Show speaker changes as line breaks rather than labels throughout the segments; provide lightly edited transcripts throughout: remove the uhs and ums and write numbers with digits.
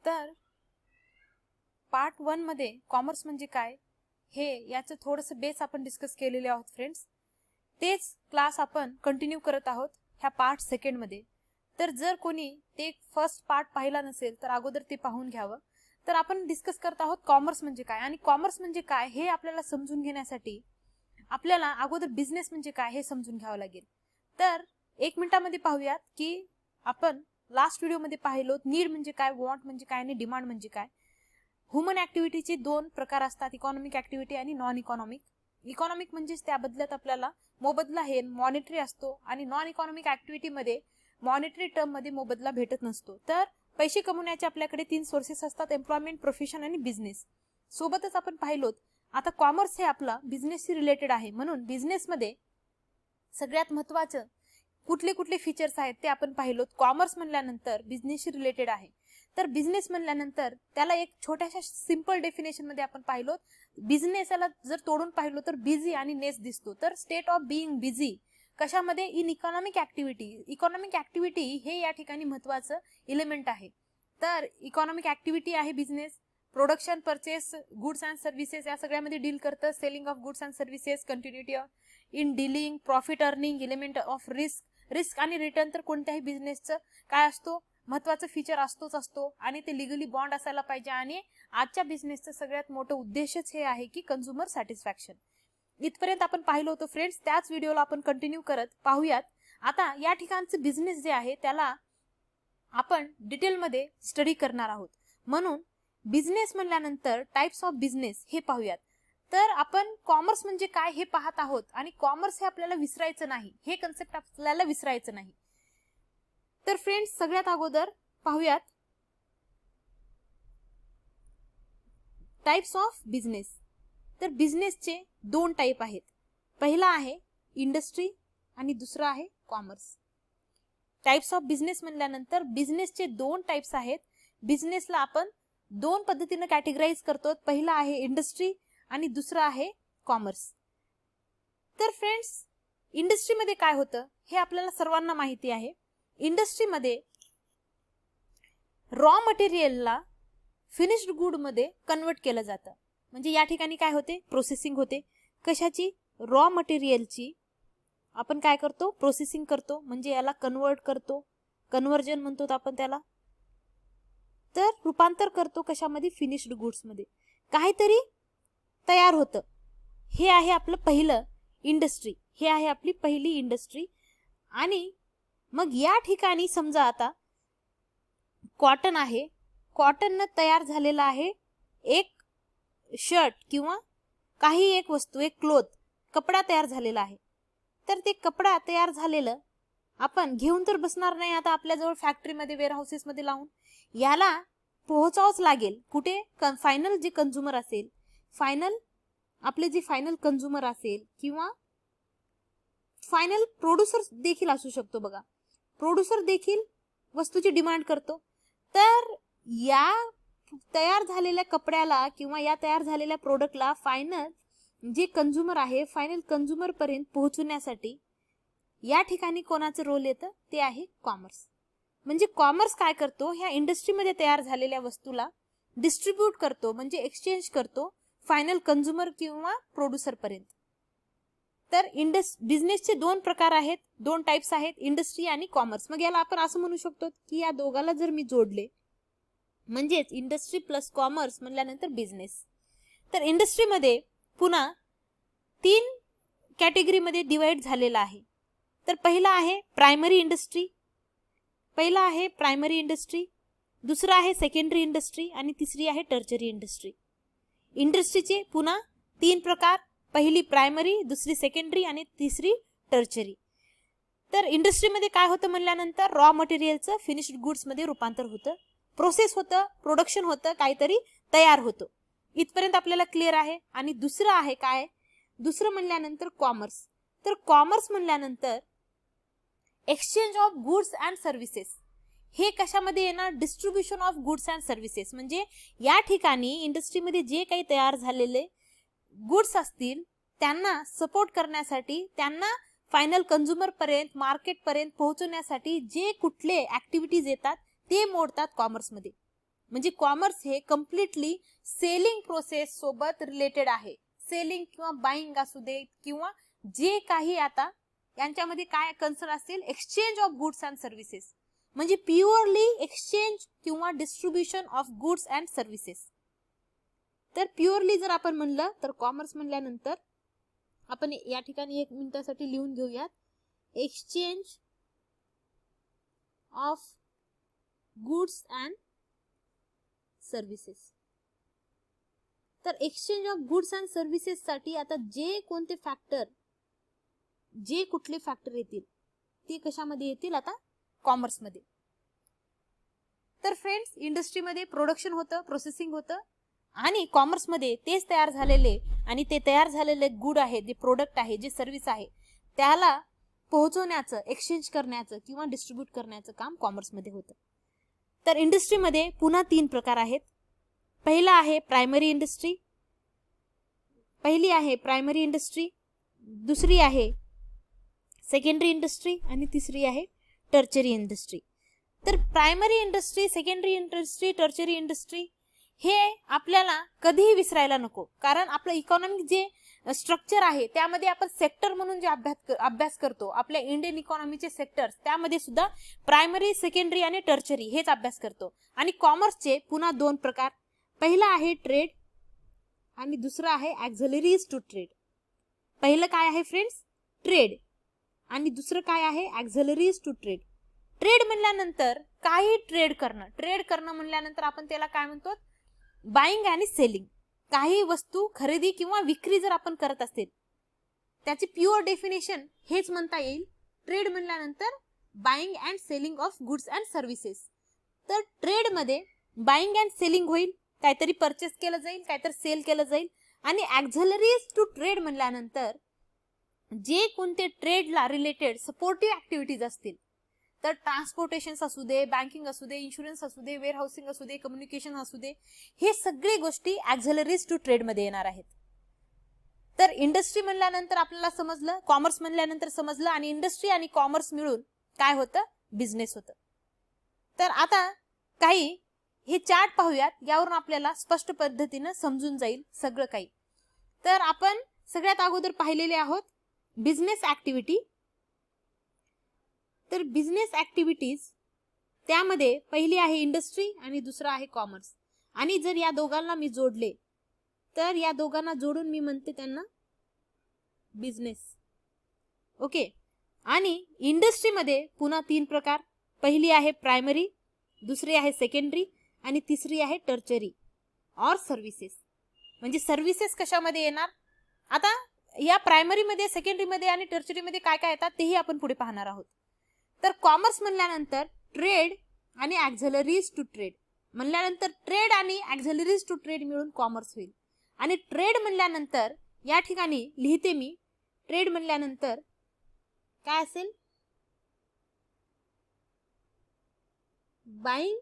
तर पार्ट 1 मध्ये कॉमर्स म्हणजे काय हे याचं थोडंसं बेस आपण डिस्कस केलेले आहोत फ्रेंड्स. तेच क्लास आपण कंटिन्यू करत आहोत ह्या पार्ट 2 मध्ये. तर जर कोणी ते फर्स्ट पार्ट पाहिला नसेल तर अगोदर ते पाहून घ्यावं. तर आपण डिस्कस करत आहोत कॉमर्स म्हणजे काय, आणि कॉमर्स म्हणजे काय हे आपल्याला समजून घेण्यासाठी आपल्याला अगोदर बिझनेस म्हणजे काय हे समजून घ्यावं लागेल. तर 1 मिनिटामध्ये पाहूयात की आपण लास्ट व्हिडिओमध्ये पाहिलो नीड म्हणजे काय, वॉन्ट म्हणजे काय आणि डिमांड म्हणजे काय. ह्युमन ऍक्टिव्हिटीचे 2 प्रकार असतात, इकॉनॉमिक ऍक्टिव्हिटी आणि नॉन इकॉनॉमिक. इकॉनॉमिक म्हणजे त्या बदल्यात आपल्याला मोबदला हे मॉनिटरी असतो, आणि नॉन इकॉनॉमिक ऍक्टिव्हिटी मध्ये मॉनिटरी टर्म मध्ये मोबदला भेटत नसतो. तर पैसे कमवण्याचे आपल्याकडे 3 सोर्सेस असतात, एम्प्लॉयमेंट, प्रोफेशन आणि बिझनेस. सोबतच आपण पाहिलोत आता कॉमर्स हे आपला बिझनेसशी रिलेटेड आहे, म्हणून बिझनेस मध्ये सगळ्यात महत्त्वाचं कुठले कुठले फीचर्स आहेत ते आपण पाहिलोत. कॉमर्स म्हणल्यानंतर बिझनेसशी रिलेटेड आहे, तर बिझनेस म्हणल्यानंतर त्याला एक छोट्याशा सिंपल डेफिनेशन मध्ये आपण पाहिलोत. बिझनेसला जर तोडून पाहिलो तर बिझी आणि नेस दिसतो. तर स्टेट ऑफ बीइंग बिझी कशामध्ये, in economic activity. Economic activity हे या ठिकाणी महत्त्वाचं एलिमेंट आहे. तर इकॉनॉमिक ऍक्टिव्हिटी आहे business. Production, purchase, goods and services या सगळ्यामध्ये डील करतं. Selling of goods and services, continuity in dealing, profit earning, element of risk आणि रिटर्न. तर कोणत्याही बिझनेसचं काय असतो, महत्त्वाचं फीचर असतो, आणि ते लिगली बॉन्ड असायला पाहिजे. आणि आजच्या बिझनेसचं सगळ्यात मोठं उद्देशच हे आहे की कंझ्युमर सॅटिस्फॅक्शन. इथपर्यंत आपण पाहिलं होतं फ्रेंड्स. त्याच व्हिडिओला आपण कंटिन्यू करत पाहूयात. आता या ठिकाणचं बिझनेस जे आहे त्याला आपण डिटेलमध्ये स्टडी करणार आहोत. म्हणून बिझनेस म्हणल्यानंतर टाइप्स ऑफ बिझनेस हे पाहूयात. तर आपण कॉमर्स म्हणजे काय हे पाहत आहोत, आणि कॉमर्स हे आपल्याला विसरायचं नाही, हे कन्सेप्ट आपल्याला विसरायचं नाही. तर फ्रेंड्स सगळ्यात अगोदर पाहूयात टाइप्स ऑफ बिझनेस. तर बिझनेसचे 2 टाइप आहेत. पहिला आहे इंडस्ट्री आणि दुसरा आहे कॉमर्स. टाइप्स ऑफ बिझनेस म्हणल्यानंतर बिझनेसचे 2 टाइप्स आहेत. बिझनेसला आपण 2 पद्धतीने कॅटेगराइज करतो. पहिला आहे इंडस्ट्री आणि दुसरा आहे कॉमर्स. तर फ्रेंड्स इंडस्ट्रीमध्ये काय होतं हे आपल्याला सर्वांना माहिती आहे. इंडस्ट्रीमध्ये रॉ मटेरियलला फिनिश्ड गुड मध्ये कन्वर्ट केलं जातं. म्हणजे या ठिकाणी काय होते, प्रोसेसिंग होते. कशाची, रॉ मटेरियलची आपण काय करतो, प्रोसेसिंग करतो, म्हणजे याला कन्वर्ट करतो, कन्वर्जन म्हणतो आपण त्याला. तर रूपांतर करतो कशामध्ये, फिनिश्ड गुड्स मध्ये काहीतरी तयार होतं. हे आहे आपलं पहिलं इंडस्ट्री, हे आहे आपली पहिली इंडस्ट्री. आणि मग या ठिकाणी समजा आता कॉटन आहे, कॉटननं तयार झालेला आहे एक शर्ट किंवा काही एक वस्तू, एक क्लोथ, कपडा तयार झालेला आहे. तर ते कपडा तयार झालेलं आपण घेऊन तर बसणार नाही आता आपल्याजवळ फॅक्टरीमध्ये, वेअरहाऊसेसमध्ये लावून. याला पोहोचावंच लागेल कुठे, फायनल जे कंझ्युमर असेल, आपले जे फायनल कंझ्युमर असेल किंवा फायनल प्रोड्युसर देखील असू शकतो. बघा, प्रोड्युसर देखील वस्तूची डिमांड करतो. तर या तयार झालेल्या कपड्याला किंवा या तयार झालेल्या प्रोडक्टला फायनल जे कंझ्युमर आहे, फायनल कंझ्युमर पर्यंत पोहोचवण्यासाठी या ठिकाणी कोणाचं रोल येतं, ते आहे कॉमर्स. म्हणजे कॉमर्स काय करतो, ह्या इंडस्ट्रीमध्ये तयार झालेल्या वस्तूला डिस्ट्रीब्यूट करतो, म्हणजे एक्सचेंज करतो फायनल कंझ्युमर किंवा प्रोड्युसर पर्यंत. तर बिझनेसचे 2 प्रकार आहेत, 2 टाइप्स आहेत, इंडस्ट्री आणि कॉमर्स. मग याला आपण असं म्हणू शकतो की या दोघाला जर मी जोडले म्हणजेच इंडस्ट्री प्लस कॉमर्स म्हणल्यानंतर बिझनेस. तर इंडस्ट्रीमध्ये पुन्हा 3 कॅटेगरीमध्ये डिवाइड झालेला आहे. तर पहिला आहे प्रायमरी इंडस्ट्री, दुसरा आहे सेकंडरी इंडस्ट्री आणि तिसरी आहे टर्चरी इंडस्ट्री. इंडस्ट्रीचे पुन्हा 3 प्रकार, पहिली प्रायमरी, दुसरी सेकंडरी आणि तिसरी टर्चरी. तर इंडस्ट्रीमध्ये काय होतं म्हणल्यानंतर रॉ मटेरियलचं फिनिश्ड गुड्स मध्ये रूपांतर होतं, प्रोसेस होतं, प्रोडक्शन होतं, काहीतरी तयार होतं. इथपर्यंत आपल्याला क्लिअर आहे. आणि दुसरं आहे काय, दुसरं म्हणल्यानंतर कॉमर्स. तर कॉमर्स म्हणल्यानंतर exchange of goods and services. हे कशामध्ये येणार, distribution of goods and services. म्हणजे या ठिकाणी इंडस्ट्रीमध्ये जे काही तयार झालेले गुड्स असतील त्यांना सपोर्ट करण्यासाठी, त्यांना फायनल कंझ्युमर पर्यंत, मार्केट पर्यंत पोहोचवण्यासाठी जे कुठले ऍक्टिव्हिटीज येतात ते मोडतात कॉमर्समध्ये. म्हणजे कॉमर्स हे कम्प्लिटली सेलिंग प्रोसेस सोबत रिलेटेड आहे. सेलिंग किंवा बाईंग असू दे किंवा जे काही आता यांच्यामध्ये काय कन्सर्न असेल, exchange of goods and services, म्हणजे प्युअरली एक्सचेंज किंवा distribution of goods and services. तर प्युअरली जर आपण म्हणलं तर कॉमर्स म्हणल्यानंतर आपण या ठिकाणी 1 मिनिटासाठी लिहून घेऊयात, exchange of goods and services. तर exchange of goods and services साठी आता जे कुठले फॅक्टर येतील ते कशामध्ये येतील, आता कॉमर्स मध्ये. तर फ्रेंड्स, इंडस्ट्रीमध्ये प्रोडक्शन होतं, प्रोसेसिंग होतं, आणि कॉमर्स मध्ये तेच तयार झालेले आणि ते तयार झालेले गुड आहे, जे प्रोडक्ट आहे, जे सर्व्हिस आहे, त्याला पोहोचवण्याचं, एक्सचेंज करण्याचं किंवा डिस्ट्रीब्यूट करण्याचं काम कॉमर्स मध्ये होतं. तर इंडस्ट्रीमध्ये पुन्हा 3 प्रकार आहेत. पहिला आहे प्रायमरी इंडस्ट्री, दुसरी आहे सेकंडरी इंडस्ट्री आणि तिसरी आहे टर्चरी इंडस्ट्री. तर primary industry, secondary industry, tertiary industry हे आपल्याला कधीही विसरायला नको, कारण आपलं इकॉनॉमिक जे स्ट्रक्चर आहे त्यामध्ये आपण सेक्टर म्हणून जे अभ्यास करतो, आपल्या इंडियन इकॉनॉमीचे सेक्टर्स, त्यामध्ये सुद्धा प्रायमरी, सेकंडरी आणि टर्चरी हेच अभ्यास करतो. आणि कॉमर्सचे पुन्हा 2 प्रकार, पहिला आहे ट्रेड आणि दुसरा आहे ॲक्झिलरीज टू ट्रेड. पहिलं काय आहे फ्रेंड्स, ट्रेड, आणि दुसरं काय आहे, ॲक्झिलरीज टू ट्रेड. ट्रेड म्हणल्यानंतर काही ट्रेड करणं म्हणल्यानंतर आपण त्याला काय म्हणतो, बाईंग आणि सेलिंग. काही वस्तू खरेदी किंवा विक्री जर आपण करत असेल, त्याची प्युअर डेफिनेशन हेच म्हणता येईल, ट्रेड म्हणल्यानंतर buying and selling of goods and services. तर ट्रेड मध्ये बाईंग अँड सेलिंग होईल, काहीतरी परचेस केलं जाईल, काहीतरी सेल केलं जाईल. आणि ॲक्झिलरीज टू ट्रेड म्हणल्यानंतर जे कोणते ट्रेडला रिलेटेड सपोर्टिव्ह ऍक्टिव्हिटीज असतील, तर ट्रान्सपोर्टेशन असू दे, बँकिंग असू दे, इन्शुरन्स असू दे, वेअर हाऊसिंग असू दे, कम्युनिकेशन असू दे, हे सगळे गोष्टी ॲक्झिलरीज टू ट्रेड मध्ये येणार आहेत. तर इंडस्ट्री म्हणल्यानंतर आपल्याला समजलं, कॉमर्स म्हणल्यानंतर समजलं, आणि इंडस्ट्री आणि कॉमर्स मिळून काय होतं, बिझनेस होतं. तर आता काही हे चार्ट पाहूयात, यावरून आपल्याला स्पष्ट पद्धतीनं समजून जाईल सगळं काही. तर आपण सगळ्यात अगोदर पाहिलेले आहोत बिझनेस ऍक्टिव्हिटी. तर बिझनेस ऍक्टिव्हिटीज त्यामध्ये पहिली आहे इंडस्ट्री आणि दुसरा आहे कॉमर्स. आणि जर या दोघांना मी जोडले तर या दोघांना जोडून मी म्हणते त्यांना बिझनेस. ओके. आणि इंडस्ट्रीमध्ये पुन्हा 3 प्रकार, पहिली आहे प्रायमरी, दुसरी आहे सेकंडरी आणि तिसरी आहे टर्चरी ऑर सर्व्हिसेस. म्हणजे सर्व्हिसेस कशामध्ये येणार, आता या प्रायमरी मध्ये, सेकंडरी मध्ये आणि टर्चरी मध्ये काय काय येतात तेही आपण पुढे पाहणार आहोत. तर कॉमर्स म्हणल्यानंतर ट्रेड आणि ॲक्झिलरीज टू ट्रेड म्हणल्यानंतर ट्रेड आणि ॲक्झिलरीज टू ट्रेड मिळून कॉमर्स होईल. आणि ट्रेड म्हणल्यानंतर या ठिकाणी लिहिते मी, ट्रेड म्हणल्यानंतर काय असेल, buying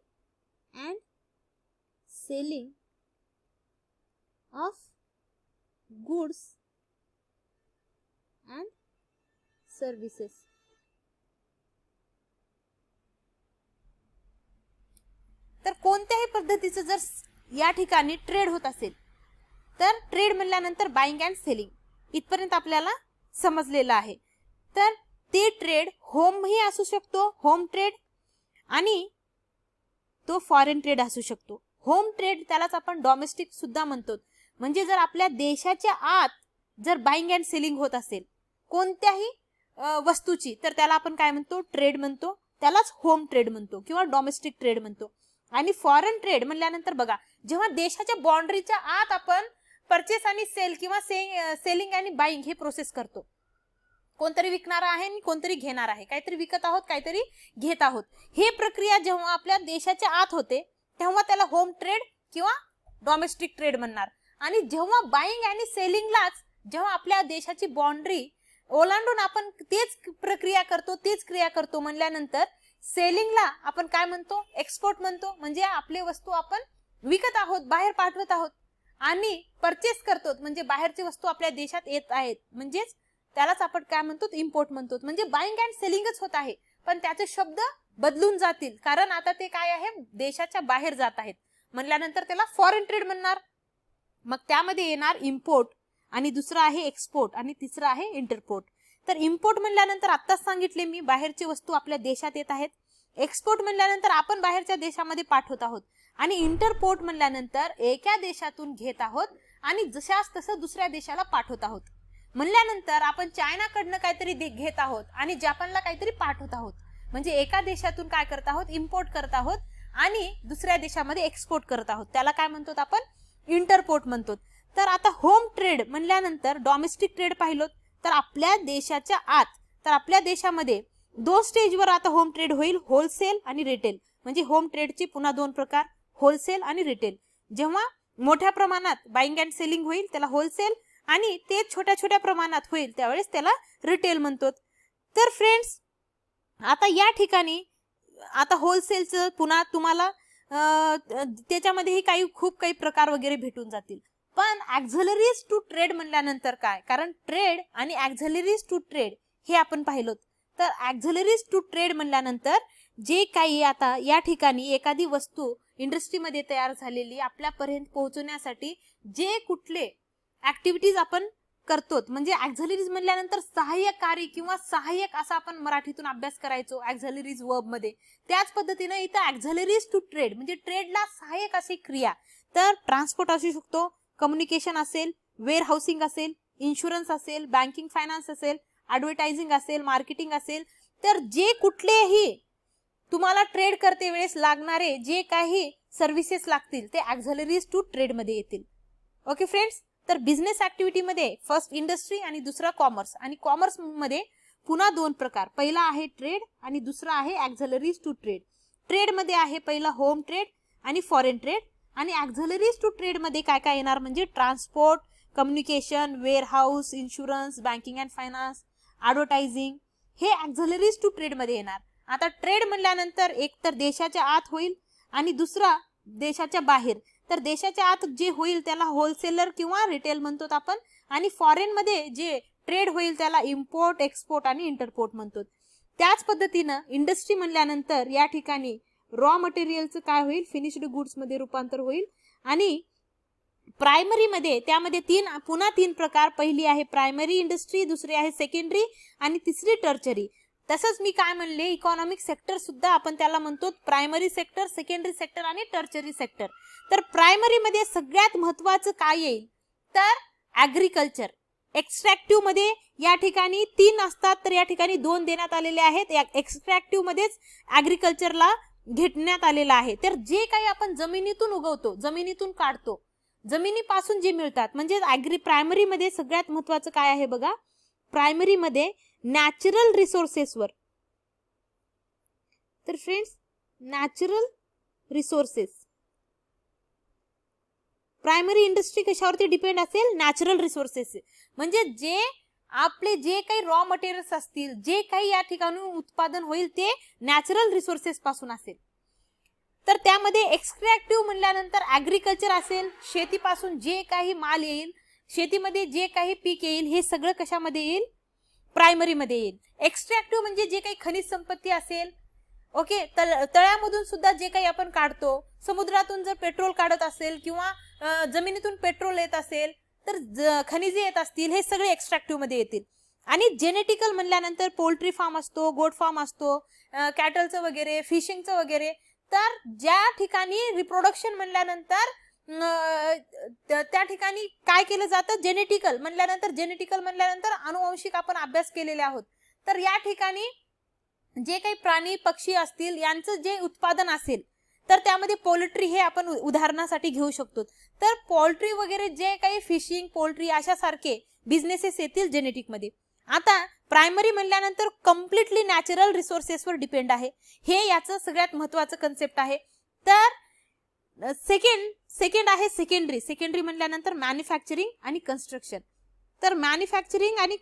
and selling of goods and services. तर कोणत्याही पद्धतीचं जर या ठिकाणी ट्रेड होत असेल तर ट्रेड म्हणल्यानंतर बाईंग अँड सेलिंग इथपर्यंत आपल्याला समजलेलं आहे. तर ते ट्रेड होमही असू शकतो, होम ट्रेड, आणि तो फॉरेन ट्रेड असू शकतो. होम ट्रेड त्यालाच आपण डोमेस्टिक सुद्धा म्हणतो. म्हणजे जर आपल्या देशाच्या आत जर बाईंग अँड सेलिंग होत असेल कोणत्याही वस्तूची, तर त्याला आपण काय म्हणतो, ट्रेड म्हणतो. त्यालाच होम ट्रेड म्हणतो किंवा डोमेस्टिक ट्रेड म्हणतो. आणि फॉरेन ट्रेड म्हणल्यानंतर बघा, जेव्हा देशाच्या बाउंड्रीच्या आत आपण परचेस आणि सेल किंवा सेलिंग आणि बाईंग हे प्रोसेस करतो, कोणतरी विकणार आहे आणि कोणतरी घेणार आहे, काहीतरी विकत आहोत, काहीतरी घेत आहोत, हे प्रक्रिया जेव्हा आपल्या देशाच्या आत होते तेव्हा त्याला होम ट्रेड किंवा डोमेस्टिक ट्रेड म्हणणार. आणि जेव्हा बाईंग आणि सेलिंगलाच जेव्हा आपल्या देशाची बाउंड्री ओलांडून आपण तेच प्रक्रिया करतो, तेच क्रिया करतो म्हणल्यानंतर सेलिंगला आपण काय म्हणतो, एक्सपोर्ट म्हणतो. म्हणजे आपले वस्तू आपण विकत आहोत, बाहेर पाठवत आहोत. आणि परचेस करतो म्हणजे बाहेरची वस्तू आपल्या देशात येत आहेत, म्हणजेच त्यालाच आपण काय म्हणतो, इम्पोर्ट म्हणतो. म्हणजे बाईंग अँड सेलिंगच होत आहे, पण त्याचे शब्द बदलून जातील कारण आता ते काय आहे, देशाच्या बाहेर जात आहेत. म्हणल्यानंतर त्याला फॉरेन ट्रेड म्हणणार. मग त्यामध्ये येणार इम्पोर्ट आणि दुसरं आहे एक्सपोर्ट आणि तिसरं आहे इंटरपोर्ट. तर इम्पोर्ट म्हणल्यानंतर आत्ताच सांगितले मी, बाहेरची वस्तू आपल्या देशात येत आहेत. एक्सपोर्ट म्हणल्यानंतर आपण बाहेरच्या देशामध्ये पाठवत आहोत. आणि इंटरपोर्ट म्हणल्यानंतर एका देशातून घेत आहोत आणि जशास तसं दुसऱ्या देशाला पाठवत आहोत. म्हणल्यानंतर आपण चायनाकडनं काहीतरी घेत आहोत आणि जपानला काहीतरी पाठवत आहोत. म्हणजे एका देशातून काय करत आहोत, इम्पोर्ट करत आहोत आणि दुसऱ्या देशामध्ये एक्सपोर्ट करत आहोत. त्याला काय म्हणतो आपण, इंटरपोर्ट म्हणतो. तर आता होम ट्रेड म्हणल्यानंतर डोमेस्टिक ट्रेड पाहिलो तर आपल्या देशाच्या आत, तर आपल्या देशामध्ये 2 स्टेजवर आता होम ट्रेड होईल, होलसेल आणि रिटेल. म्हणजे होम ट्रेडचे पुन्हा 2 प्रकार, होलसेल आणि रिटेल. जेव्हा मोठ्या प्रमाणात बाईंग अँड सेलिंग होईल त्याला होलसेल आणि ते छोट्या छोट्या प्रमाणात होईल त्यावेळेस त्याला रिटेल म्हणतो. तर फ्रेंड्स आता या ठिकाणी आता होलसेलचं पुन्हा तुम्हाला त्याच्यामध्येही खूप काही प्रकार वगैरे भेटून जातील. पण ॲक्झलरीज टू ट्रेड म्हणल्यानंतर काय, कारण ट्रेड आणि ॲक्झलरीज टू ट्रेड हे आपण पाहिलो. तर ॲक्झलरीज टू ट्रेड म्हणल्यानंतर जे काही आता या ठिकाणी एखादी वस्तू इंडस्ट्रीमध्ये तयार झालेली आपल्यापर्यंत पोहोचवण्यासाठी जे कुठले ऍक्टिव्हिटीज आपण करतो, म्हणजे ॲक्झलरीज म्हणल्यानंतर सहाय्यकारी किंवा सहाय्यक असा आपण मराठीतून अभ्यास करायचो ॲक्झलरीज वर्ब मध्ये. त्याच पद्धतीने इथं ॲक्झलरीज टू ट्रेड म्हणजे ट्रेडला सहाय्यक अशी क्रिया. तर ट्रान्सपोर्ट असू शकतो, कम्युनिकेशन असेल, वेअर हाऊसिंग असेल, इन्शुरन्स असेल, बँकिंग फायनान्स असेल, ॲडव्हर्टायझिंग असेल, मार्केटिंग असेल. तर जे कुठलेही तुम्हाला ट्रेड करते वेळेस लागणारे जे काही सर्व्हिसेस लागतील ते ॲक्झलरीज टू ट्रेड मध्ये येतील. Okay friends. तर बिझनेस ऍक्टिव्हिटीमध्ये फर्स्ट इंडस्ट्री आणि दुसरा कॉमर्स. आणि कॉमर्स मध्ये पुन्हा 2 प्रकार, पहिला आहे ट्रेड आणि दुसरा आहे ॲक्झलरीज टू ट्रेड. ट्रेड मध्ये आहे पहिला होम ट्रेड आणि फॉरेन ट्रेड. आणि ॲक्झलरीज टू ट्रेड मध्ये काय काय येणार म्हणजे transport, communication, warehouse, insurance, banking and finance, advertising हे ॲक्झलरीज टू ट्रेड मध्ये येणार. आता ट्रेड म्हणल्यानंतर एक तर देशाच्या आत होईल आणि दुसरा देशाच्या बाहेर. तर देशाच्या आत जे होईल त्याला होलसेलर किंवा रिटेल म्हणतो आपण. आणि फॉरेन मध्ये जे ट्रेड होईल त्याला इम्पोर्ट, एक्सपोर्ट आणि इंटरपोर्ट म्हणतो. त्याच पद्धतीनं इंडस्ट्री म्हणल्यानंतर या ठिकाणी रॉ मटेरियलचं काय होईल, फिनिश्ड गुड्स मध्ये रूपांतर होईल. आणि प्रायमरी मध्ये त्यामध्ये पुन्हा 3 प्रकार, पहिली आहे प्रायमरी इंडस्ट्री, दुसरी आहे सेकंडरी आणि तिसरी टर्चरी. तसंच मी काय म्हणले, इकॉनॉमिक सेक्टर सुद्धा आपण त्याला म्हणतो प्रायमरी सेक्टर, सेकंडरी सेक्टर आणि टर्चरी सेक्टर. तर प्रायमरी मध्ये सगळ्यात महत्वाचं काय येईल तर ऍग्रिकल्चर. एक्स्ट्रॅक्टिव्ह मध्ये या ठिकाणी 3 असतात तर या ठिकाणी 2 देण्यात आलेले आहेत. एक्स्ट्रॅक्टिव्ह मध्येच ऍग्रिकल्चरला घेण्यात आलेला आहे. तर जे काही आपण जमिनीतून उगवतो, जमिनीतून काढतो, जमिनीपासून जे मिळतात म्हणजे प्रायमरी मध्ये सगळ्यात महत्वाचं काय आहे बघा, प्रायमरी मध्ये नॅचरल रिसोर्सेसवर. तर friends natural resources, primary industry कशावरती डिपेंड असेल, नॅचरल रिसोर्सेस. म्हणजे जे आपले जे काही रॉ मटेरियल्स असतील, जे काही या ठिकाणी उत्पादन होईल ते नॅचरल रिसोर्सेस पासून असेल. तर त्यामध्ये एक्स्ट्रॅक्टिव्ह म्हणल्यानंतर ऍग्रिकल्चर असेल, शेतीपासून जे काही माल येईल, शेतीमध्ये जे काही पीक येईल हे सगळं कशामध्ये येईल, प्रायमरी मध्ये येईल. एक्स्ट्रॅक्टिव्ह म्हणजे जे काही खनिज संपत्ती असेल, ओके, तळ्यामधून सुद्धा जे काही आपण काढतो, समुद्रातून जर पेट्रोल काढत असेल किंवा जमिनीतून पेट्रोल येत असेल तर खनिजे येत असतील, हे सगळे एक्स्ट्रॅक्टिव्ह मध्ये येतील. आणि जेनेटिकल म्हणल्यानंतर पोल्ट्री फार्म असतो, गोट फार्म असतो, कॅटलचं वगैरे, फिशिंगचं वगैरे. तर ज्या ठिकाणी रिप्रोडक्शन म्हणल्यानंतर त्या ठिकाणी काय केलं जातं, जेनेटिकल म्हणल्यानंतर अनुवंशिक आपण अभ्यास केलेले आहोत. तर या ठिकाणी जे काही प्राणी पक्षी असतील यांचं जे उत्पादन असेल तर त्यामध्ये पोल्ट्री हे आपण उदाहरणासाठी घेऊ शकतो. तर पोल्ट्री वगैरे जे काही फिशिंग, पोल्ट्री अशा सारखे बिझनेसेस येतील जेनेटिक मध्ये. आता प्रायमरी म्हणल्यानंतर कम्प्लिटली नॅचरल रिसोर्सेसवर डिपेंड आहे, हे याचं सगळ्यात महत्वाचं कन्सेप्ट आहे. तर सेकंड आहे सेकंडरी म्हणल्यानंतर मॅन्युफॅक्चरिंग आणि कन्स्ट्रक्शन. तर मॅन्युफॅक्चरिंग आणि